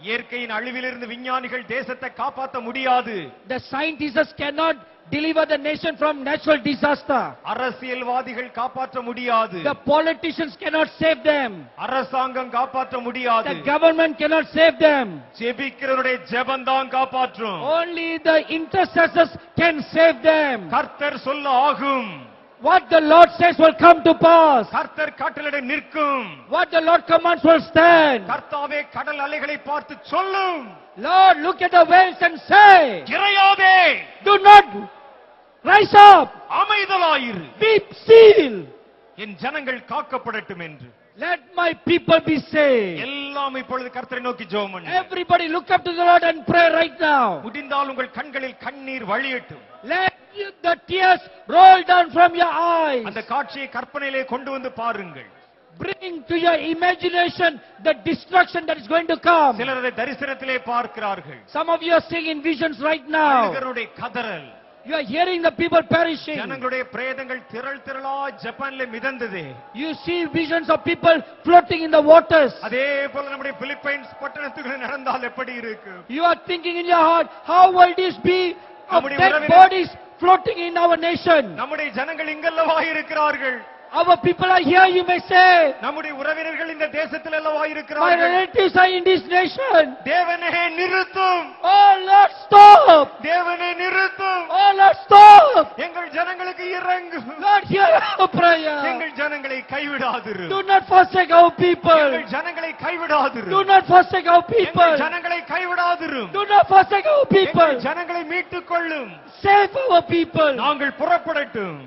இயற்கையின் அழிவிலிருந்து விஞ்ஞானிகள் தேசத்தை காப்பாற்ற முடியாது. The scientists cannot deliver the nation from natural disaster. அரசியல்வாதிகள் காப்பாற்ற முடியாது. The politicians cannot save them. அரசாங்கம் காப்பாற்ற முடியாது. The government cannot save them. ஜெபிக்கிறவருடைய ஜெபம் தான் காப்பாற்றும். Only the intercessors can save them. கர்த்தர் சொல்ல ஆகும். What the Lord says will come to pass. கர்த்தர் கட்டளையிட நிற்கும். What the Lord commands will stand. கர்த்தாவே கடல் அலைகளை பார்த்து சொல்லும். Lord, look at the waves and say, இறையாதே, do not rise up, அமைதலாயிரு, be still. என் ஜனங்கள் காக்கப்படட்டும் என்று. Let my people be saved. எல்லாம் இப்பொழுது கர்த்தரை நோக்கி ஜெபம் பண்ணுங்க. Everybody look up to the Lord and pray right now. முடிந்தால் உங்கள் கண்களில் கண்ணீர் வழியட்டும். Let the tears roll down from your eyes. அந்த காட்சியை கற்பனையிலே கொண்டு வந்து பாருங்கள். Bring to your imagination the destruction that is going to come. சிலர் அதை தரிசனத்திலே பார்க்கிறார்கள். Some of you are seeing in visions right now. அழுகிறவருடைய கதறல். You are hearing the people perishing. ஜனங்களுடைய பிரேதங்கள் திரள் திரளா ஜப்பான்ல மிதந்தது. You see visions of people floating in the waters. அதே போல நம்முடைய Philippines பட்டணத்துக்கு நடந்தால் எப்படி இருக்கும்? You are thinking in your heart, how will this be of dead bodies floating in our nation? நம்முடைய ஜனங்கள் இங்கல்லவா இருக்கிறார்கள்? Our people are here, you may say. நம்முடைய உறவினர்கள் இந்த தேசத்தில் அல்லவா My இருக்கிறார்கள்? relatives are in this nation. தேவனே நிறுத்தும். Oh Lord, stop. தேவனே நிறுத்தும். Oh Lord, stop. எங்கள் ஜனங்களுக்கு இறங்கும். Lord, hear our prayer. எங்கள் ஜனங்களை கைவிடாதிரு. Do not forsake our people. எங்கள் ஜனங்களை கைவிடாதிரு. Do not forsake our people. எங்கள் ஜனங்களை கைவிடாதிரு. Do not forsake our people. எங்கள் ஜனங்களை மீட்டுக் கொள்ளும். Save our people. நாங்கள் புறப்படட்டும்.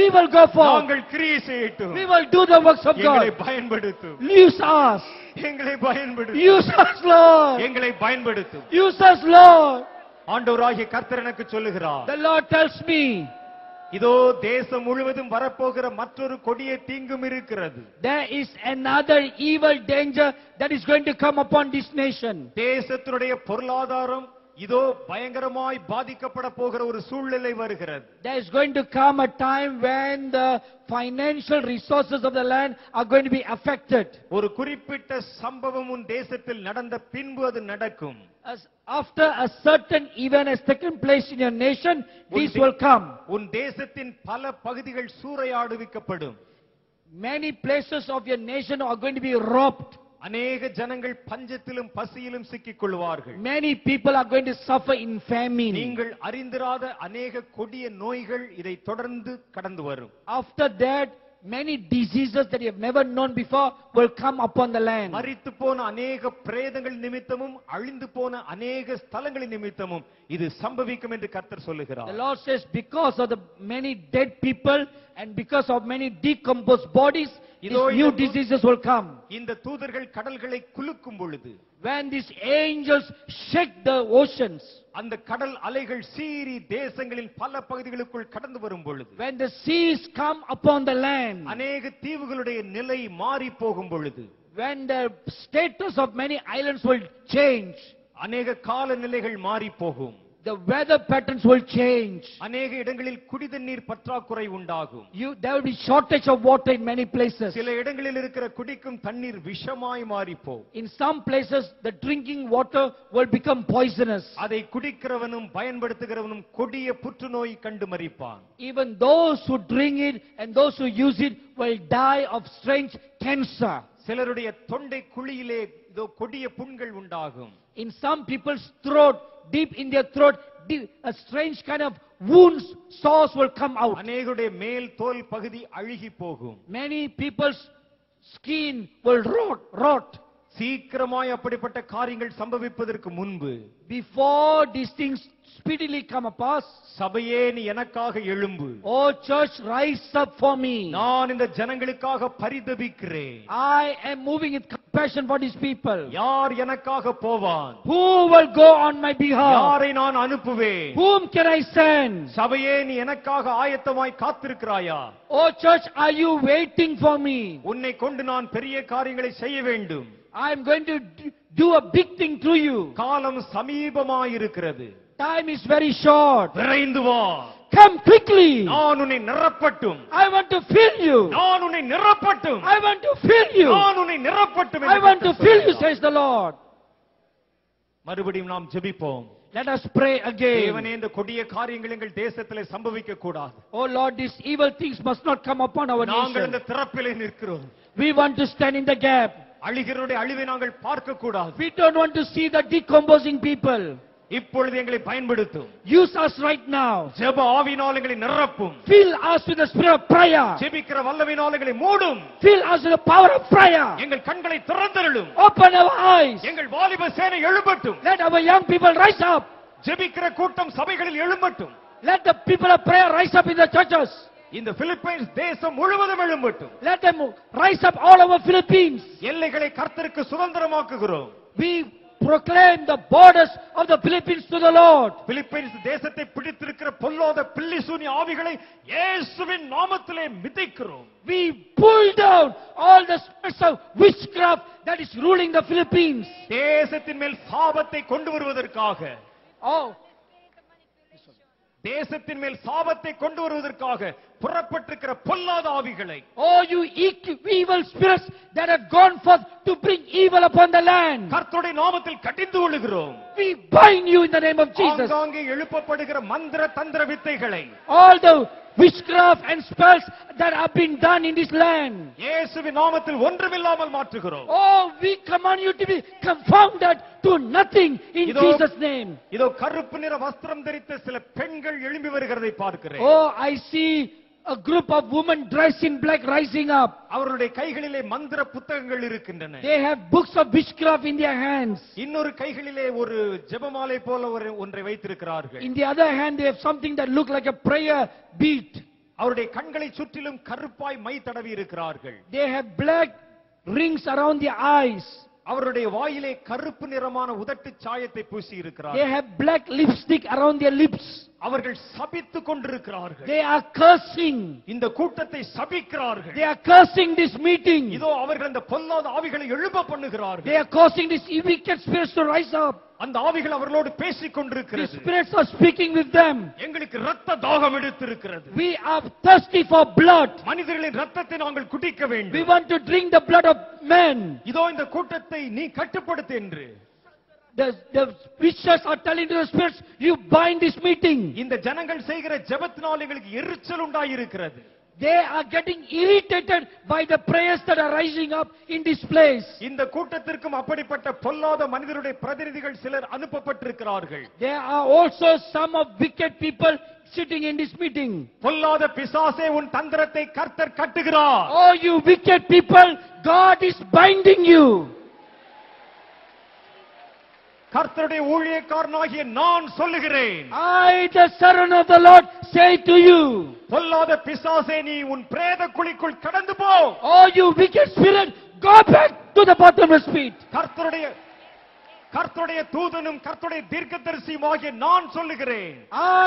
We will go forth. நாங்கள் கிரியை செய்யட்டும். We will do the works of எங்களை God. பயன்படுத்தும். Use us. எங்களை பயன்படுத்தும். Use us, Lord. எங்களை பயன்படுத்தும். Use us, Lord. ஆண்டவராகிய கர்த்தர் எனக்கு சொல்லுகிறார். The Lord tells me, இதோ தேசம் முழுவதும் வரப்போகிற மற்றொரு கொடிய தீங்கும் இருக்கிறது. there is another evil danger that is going to come upon this nation. தேசத்தினுடைய பொருளாதாரம் இதோ பயங்கரமாய் பாதிக்கப்பட போகிற ஒரு சூழ்நிலை வருகிறது. There is going to come a time when the financial resources of the land are going to be affected. ஒரு குறிப்பிட்ட சம்பவம் உன் தேசத்தில் நடந்த பின்பு அது நடக்கும். After a certain event has taken place in your nation, this will come. உன் தேசத்தின் பல பகுதிகள் சூறையாடுவிக்கப்படும். Many places of your nation are going to be robbed. அநேக ஜனங்கள் பஞ்சத்திலும் பசியிலும் சிக்கிக் கொள்வார்கள். Many people are going to suffer in famine. நீங்கள் அறிந்திராத அநேக கொடிய நோய்கள் இதை தொடர்ந்து கடந்து வரும். After that, many diseases that you have never known before will come upon the land. மரித்து போன அநேக பிரேதங்கள் நிமித்தமும் அழிந்து போன அநேக ஸ்தலங்களின் நிமித்தமும் இது சம்பவிக்கும் என்று கர்த்தர் சொல்லுகிறார். The Lord says, because of the many dead people and because of many decomposed bodies, these new diseases will come. இந்த தூதர்கள் கடல்களை குலுக்கும் பொழுது, when these angels shake the oceans, அந்த கடல் அலைகள் சீறி தேசங்களின் பல பகுதிகளுக்குள் கடந்து வரும் பொழுது, when the seas come upon the land, அநேக தீவுகளுடைய நிலை மாறி போகும் பொழுது, when the status of many islands will change, அநேக காலநிலைகள் மாறி போகும், the weather patterns will change, அநேக இடங்களில் குடிதண்ணீர் பற்றாக்குறை உண்டாகும், there will be shortage of water in many places. சில இடங்களில் இருக்கிற குடிக்கும் தண்ணீர் விஷமாய் மாறி போகும். In some places the drinking water will become poisonous. அதை குடிக்கிறவனும் பயன்படுத்துகிறவனும் கொடிய புற்றுநோய் கண்டு மரிப்பான். Even those who drink it and those who use it will die of strange cancer. சிலருடைய தொண்டை குழியிலே இதோ கொடிய புண்கள் உண்டாகும். In some people's throat, deep in their throat, a strange kind of wounds, sores will come out. அநேகருடைய மேல் தோல் பகுதி அழுகி போகும். Many people's skin will rot. சீக்கிரமாய் அப்படிப்பட்ட காரியங்கள் சம்பவிப்பதற்கு முன்பு, before these things speedily come upon, சபையே நீ எனக்காக எழும்பு. Oh church, rise up for me. நான் இந்த ஜனங்களுக்காக பரிதபிக்கிறேன். I am moving with compassion for these people. யார் எனக்காக போவான்? Who will go on my behalf? யாரை நான் அனுப்புவேன்? Whom can I send? சபையே நீ எனக்காக ஆயத்தமாய் காத்திருக்கிறாயா? Oh church, are you waiting for me? உன்னை கொண்டு நான் பெரிய காரியங்களை செய்ய வேண்டும். I am going to do a big thing through you. காலம் சமீபமாய் இருக்கிறது. Time is very short. விரைந்து வா. Come quickly. நான் உன்னை நிரப்பட்டும். I want to fill you. நான் உன்னை நிரப்பட்டும். I want to fill you. நான் உன்னை நிரப்பட்டும். I want to fill you, says the Lord. மறுபடியும் நாம் ஜெபிப்போம். Let us pray again. தேவனே, இந்த கொடிய காரியங்கள் எங்கள் தேசத்திலே சம்பவிக்க கூடாது. Oh Lord, these evil things must not come upon our நாங்கள் nation. இந்த திறப்பிலே நிற்கிறோம். We want to stand in the gap. அழிகிறவருடைய அழிவை நாங்கள் பார்க்க கூடாது. We don't want to see the decomposing people. இப்பொழுது எங்களை பயன்படுத்தும். Use us right now. ஜெப ஆவியினால் எங்களை நிரப்பும். Fill us with the spirit of prayer. ஜெபிக்கிற வல்லமையினால் எங்களை மூடும். Fill us with the power of prayer. எங்கள் கண்களை திறந்தருளும். Open our eyes. எங்கள் வாலிப சேனை எழும்பட்டும். Let our young people rise up. ஜெபிக்கிற கூட்டம் சபைகளில் எழும்பட்டும். Let the people of prayer rise up in the churches. இந்த பிலிப்பைன்ஸ் தேசம் முழுவதும் எழும்பட்டும். Let them rise up all over Philippines. எல்லைகளை கர்த்தருக்கு சுதந்திரமாக்குகிறோம். We proclaim the borders of the Philippines to the Lord. Philippines தேசத்தை பிடித்திருக்கிற பொல்லாத பில்லிசூனி ஆவிகளை இயேசுவின் நாமத்திலே மிதிக்கிறோம். We pull down all the spirits of witchcraft that is ruling the Philippines. தேசத்தின் மேல் சாபத்தை கொண்டு வருவதற்காக, Oh, தேசத்தின் மேல் சாபத்தை கொண்டு வருவதற்காக புறப்பட்டிருக்கிற பொல்லாத ஆவிகளை, oh, you evil spirits that have gone forth to bring evil upon the land. கர்த்தருடைய நாமத்தில் கடிந்து கொள்ளுகிறோம். We bind you in the name of Jesus. ஆங்காங்கே எழுப்பப்படுகிற மந்திர தந்திர வித்தைகளை, All the witchcraft and spells that have been done in this land. இயேசுவின் நாமத்தில் ஒன்றுமில்லாமல் மாற்றுகிறோம். Oh, we command you to be confounded to nothing in இதோ- Jesus' name. இதோ கருப்பு நிற வஸ்திரம் தரித்த சில பெண்கள் எழும்பி வருகிறதை பார்க்கிறேன். Oh, I see a group of women dressed in black rising up. அவருடைய கைகளிலே மந்திர புத்தகங்கள் இருக்கின்றன. They have books of witchcraft in their hands. இன்னொரு கைகளிலே ஒரு ஜெபமாலை போல ஒன்றை வைத்திருக்கிறார்கள். In the other hand, they have something that look like a prayer bead. அவருடைய கண்களை சுற்றிலும் கருப்பாய் மை தடவி இருக்கிறார்கள். They have black rings around their eyes. அவருடைய வாயிலே கருப்பு நிறமான உதட்டு சாயத்தை பூசி They இருக்கிறார்கள். have black lipstick around their lips. அவர்கள் சபித்துக் கொண்டிருக்கிறார்கள். They are cursing. இந்த கூட்டத்தை சபிக்கிறார்கள். They are cursing this meeting. இதோ அவர்கள் அந்த பொல்லாத ஆவிகளை எழும்ப பண்ணுகிறார்கள். They are causing these wicked spirits to rise up. அந்த ஆவிகள் அவர்களோடு பேசிக் The கொண்டிருக்கிறது. spirits are speaking with them. எங்களுக்கு இரத்த தாகம் எடுத்திருக்கிறது. We are thirsty for blood. மனிதர்களின் ரத்தத்தை நாங்கள் குடிக்க We வேண்டும். want to drink the blood of men. இதோ இந்த கூட்டத்தை நீ கட்டுப்படுத்து என்று The witches are telling to the spirits, you bind this meeting. இந்த ஜனங்கள் செய்கிற ஜெபத்தினால் எங்களுக்கு எரிச்சல் உண்டாயிருக்கிறது. They are getting irritated by the prayers that are rising up in this place. இந்த கூட்டத்திற்கும் அப்படிப்பட்ட பொல்லாத மனிதருடைய பிரதிநிதிகள் சிலர் அனுப்பப்பட்டிருக்கிறார்கள். There are also some of wicked people sitting in this meeting. பொல்லாத பிசாசே, உன் தந்திரத்தை கர்த்தர் கட்டுகிறார். Oh, you wicked people, God is binding you. கர்த்தருடைய ஊழியக்காரனாகிய நான் சொல்லுகிறேன். I, the servant of the Lord, say to you, பொல்லாத பிசாசே, நீ உன் பிரேத குழிக்குள் கடந்து போ. oh, you wicked spirit, go back to the bottomless pit. கர்த்தருடைய தூதனும் கர்த்தருடைய தீர்க்கதரிசியுமாகிய நான் சொல்லுகிறேன்.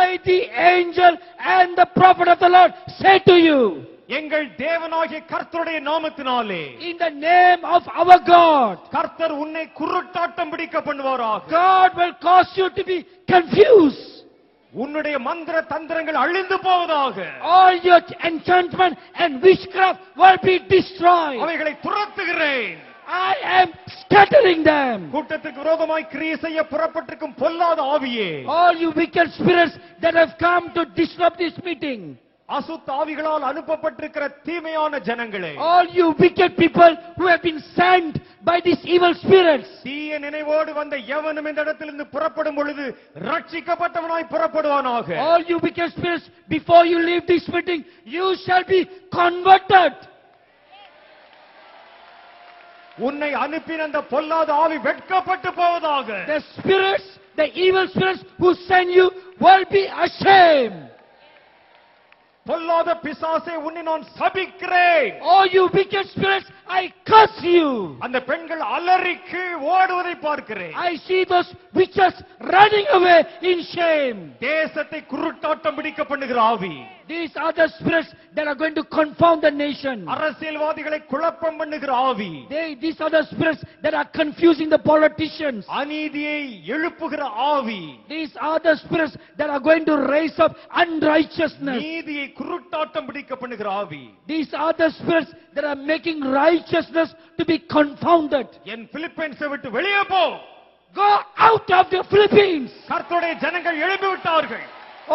I, the angel and the prophet of the Lord, say to you, எங்கள் தேவனாகிய கர்த்தருடைய நாமத்தினாலே, in the name of our God, கர்த்தர் உன்னை குருட்டாட்டம் பிடிக்க பண்ணுவாராக. God will cause you to be confused. உன்னுடைய மந்திர தந்திரங்கள் அழிந்து போவதாக. All your enchantment and witchcraft will be destroyed. அவைகளை துரத்துகிறேன். I am scattering them. கூட்டத்துக்கு விரோதமாய் கிரியை செய்ய புறப்பட்டிருக்கும் பொல்லாத ஆவியே, All you wicked spirits that have come to disrupt this meeting, அசுத்த ஆவிகளால் அனுப்பப்பட்டிருக்கிற தீமையான ஜனங்களே, all you wicked people who have been sent by these evil spirits, தீய நினைவோடு வந்த எவனும் இந்த இடத்திலிருந்து புறப்படும் பொழுது ரட்சிக்கப்பட்டவனாய் புறப்படுவானாக. all you wicked spirits, before you leave this meeting, you shall be converted. உன்னை அனுப்பின அந்த பொல்லாத ஆவி வெட்கப்பட்டு போவதாக. The spirits, the evil spirits who send you will be ashamed. பொல்லாத பிசாசே, உன்னை நான் சபிக்கிறேன். Oh, you wicked spirits, I curse you. அந்த பெண்கள் அலறிக்கு ஓடுவதை பார்க்கிறேன். I see those witches running away in shame. தேசத்தை குருட்டாட்டம் பிடிக்க பண்ணுகிற ஆவி, These are the spirits that are going to confound the nation. அரசியல்வாதிகளை குழப்பம் பண்ணுகிற ஆவி, These are the spirits that are confusing the politicians. அநீதியை எழுப்புகிற ஆவி, These are the spirits that are going to raise up unrighteousness. நீதியை குருட்டாட்டம் பிடிக்க பண்ணுகிற ஆவி. These are the spirits that are making righteousness to be confounded. என் பிலிப்பைன்ஸை விட்டு வெளியே போ. Go out Philippines. கர்த்தருடைய ஜனங்கள் எழும்பி விட்டார்கள்.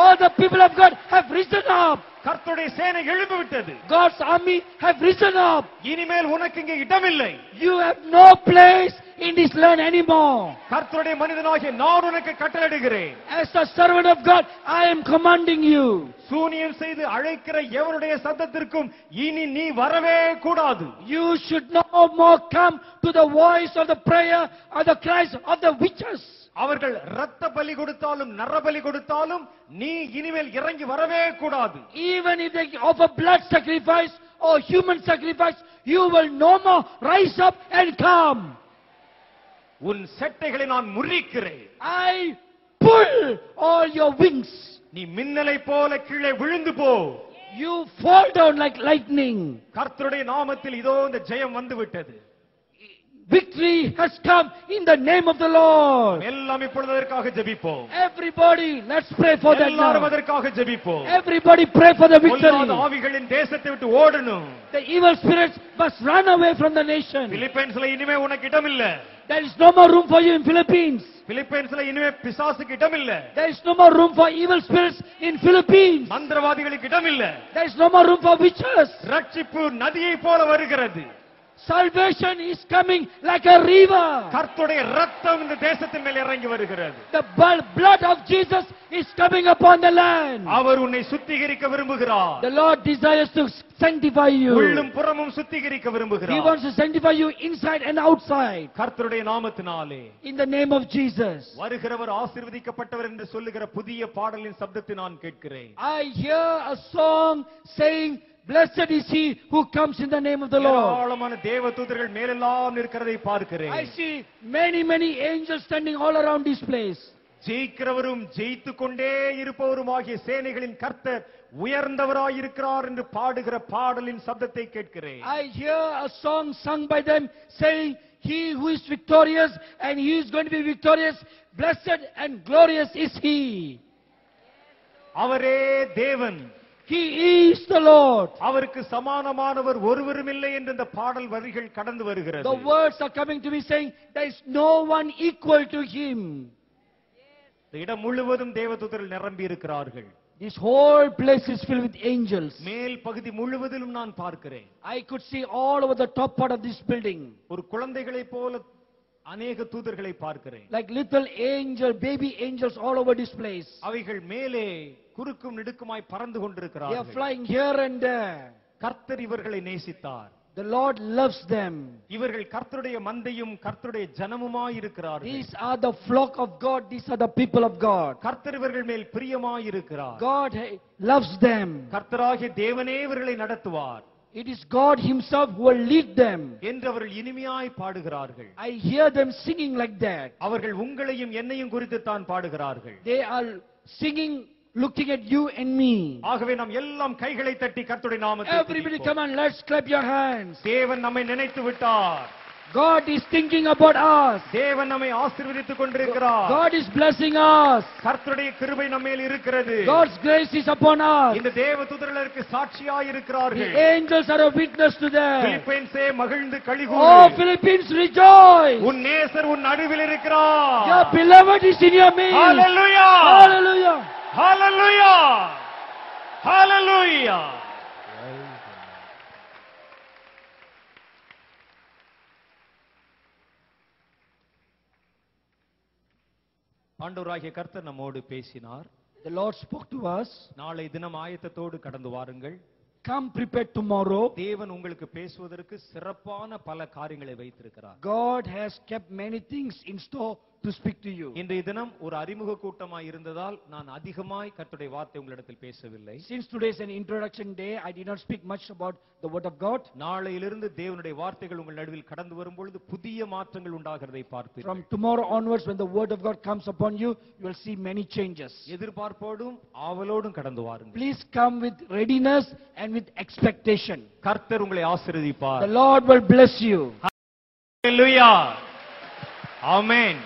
All the people of God have risen up. கர்த்தருடைய சேனை எழும்பி விட்டது. God's army have risen up. இனிமேல் உனக்கு இங்கே இடமில்லை. You have no place in this land anymore. கர்த்தருடைய மனிதனாகிய நான் உனக்கு கட்டளையிடுகிறேன். As a servant of God, I am commanding you. சூனியம் செய்து அழைக்கிற எவனுடைய சத்தத்திற்கும் இனி நீ வரவே கூடாது. You should no more come to the voice of the prayer or the cries of the witches. அவர்கள் இரத்த பலி கொடுத்தாலும் நரபலி கொடுத்தாலும் நீ இனிமேல் இறங்கி வரவே கூடாது. Even if they offer blood sacrifice or human sacrifice, you will no more rise up and come. உன் செட்டைகளை நான் முறிக்கிறேன். I pull all your wings. நீ மின்னலை போல கீழே விழுந்து போ. You fall down like lightning. கர்த்தருடைய நாமத்தில் இதோ இந்த ஜெயம் வந்து விட்டது. Victory has come in the name of the Lord. எல்லாம் இப்பொழுது அதற்காக ஜெபிப்போம். Everybody, let's pray for that எல்லாரும் now. அதற்காக ஜெபிப்போம். Everybody pray for the victory. பொல்லாத ஆவிகளின் தேசத்தை விட்டு ஓடணும். The evil spirits must run away from the nation. பிலிப்பைன்ஸ்ல இனிமே உனக்கு இடம் இல்ல. There is no more room for you in Philippines. பிலிப்பைன்ஸ்ல இனிமே பிசாசுக்கு இடம் இல்ல. There is no more room for evil spirits in Philippines. மந்திரவாதிகளுக்கு இடம் இல்ல. There is no more room for witches. ரட்சிப்பு நதியை போல வருகிறது. Salvation is coming like a river. கர்த்தருடைய இரத்தம் இந்த தேசத்தின் மேல் இறங்கி வருகிறது. The blood of Jesus is coming upon the land. அவர் உன்னை சுத்திகரிக்க விரும்புகிறார். The Lord desires to sanctify you. உள்ளும் புறமும் சுத்திகரிக்க He விரும்புகிறார். wants to sanctify you inside and outside. கர்த்தருடைய நாமத்தினாலே In the name of Jesus. வருகிறவர் ஆசீர்வதிக்கப்பட்டவர் என்று சொல்லுகிற புதிய பாடலின் சப்தத்தை நான் கேட்கிறேன். I hear a song saying, blessed is he who comes in the name of the Lord. ஏராளமான தேவதூதர்கள் மேலெல்லாம் இருக்கிறதை பார்க்கிறேன். I see many angels standing all around this place. ஜெயிக்கிறவரும் ஜெயித்துக் கொண்டே இருப்பவருமாகிய சேனைகளின் கர்த்தர் உயர்ந்தவராயிருக்கிறார் என்று பாடுகிற பாடலின் சப்தத்தை கேட்கிறேன். I hear a song sung by them saying, he who is victorious and he is going to be victorious, blessed and glorious is he. அவரே தேவன். He is the Lord. அவருக்கு சமானமானவர் ஒருவரும் இல்லை என்று இந்த பாடல் வரிகள் கடந்து வருகிறது. The words are coming to me saying, there is no one equal to him. இந்த இடம் முழுவதும் தேவதூதர்கள் நிரம்பி இருக்கிறார்கள். This whole place is filled with angels. மேல் பகுதி முழுவதிலும் நான் பார்க்கிறேன். I could see all over the top part of this building. ஒரு குழந்தைகளைப் போல அநேக தூதர்களை பார்க்கிறேன். Like little baby angels all over this place. அவைகள் மேலே குறுக்கும் நெடுக்குமாய் பறந்து They are கொண்டிருக்கிறார்கள். flying here and there. கர்த்தர் இவர்களை நேசித்தார். The Lord loves them. இவர்கள் கர்த்தருடைய மந்தையும் கர்த்தருடைய ஜனமுமாய் இருக்கிறார்கள். These are the flock of God. These are the people of God. கர்த்தர் இவர்கள் மேல் பிரியமாய் இருக்கிறார். God loves them. கர்த்தராகிய தேவனே இவர்களை நடத்துவார். It is God himself who will lead them. என்று அவர்கள் இனிமையாய் பாடுகிறார்கள். I hear them singing like that. அவர்கள் உங்களையும் என்னையும் குறித்து தான் பாடுகிறார்கள். They are singing looking at you and me. ஆகவே நாம் எல்லாம் கைகளை தட்டி கர்த்தருடைய நாமத்தை Everybody come on, let's clap your hands. தேவன் நம்மை நினைத்து விட்டார். God is thinking about us. தேவன் நம்மை ஆசீர்வதித்துக் கொண்டிருக்கிறார். God is blessing us. கர்த்தருடைய கிருபை நம்ம மேல் இருக்கிறது. God's grace is upon us. இந்த தேவதூதர்களுக்கு சாட்சியாய் The இருக்கிறார்கள். angels are a witness to them. பிலிப்பைன்ஸே மகிழ்ந்து Oh, களிகூரு. Philippines, rejoice. உன் நேசர் உன் நடுவில் இருக்கிறார். Your beloved is in your midst. Hallelujah. Hallelujah. ஹalleluya. ஹalleluya. ஆண்டவராகிய கர்த்தர் நம்மோடு பேசினார். The Lord spoke to us. நாளை தினம் ஆயத்தத்தோடு கடந்து வாருங்கள். Come prepared tomorrow. தேவன் உங்களுக்கு பேசுவதற்கு சிறப்பான பல காரியங்களை வைத்திருக்கிறார். God has kept many things in store to speak to you. இன்றைய தினம் ஒரு அறிமுக கூட்டமாய் இருந்ததால் நான் அதிகமாய் கர்த்தருடைய வார்த்தை உங்களிடத்தில் பேசவில்லை. Since today is an introduction day, I did not speak much about the word of God. நாளையிலிருந்து தேவனுடைய வார்த்தைகள் உங்கள் நடுவில் கடந்து வரும்பொழுது புதிய மாற்றங்கள் உண்டாகிறதை பார்ப்பீர்கள். From tomorrow onwards, when the word of God comes upon you, you will see many changes. எதிர்பார்ப்போடும் ஆவலோடும் கடந்து வாருங்கள். Please come with readiness and with expectation. கர்த்தர் உங்களை ஆசீர்வதிப்பார். The Lord will bless you. Hallelujah. Amen.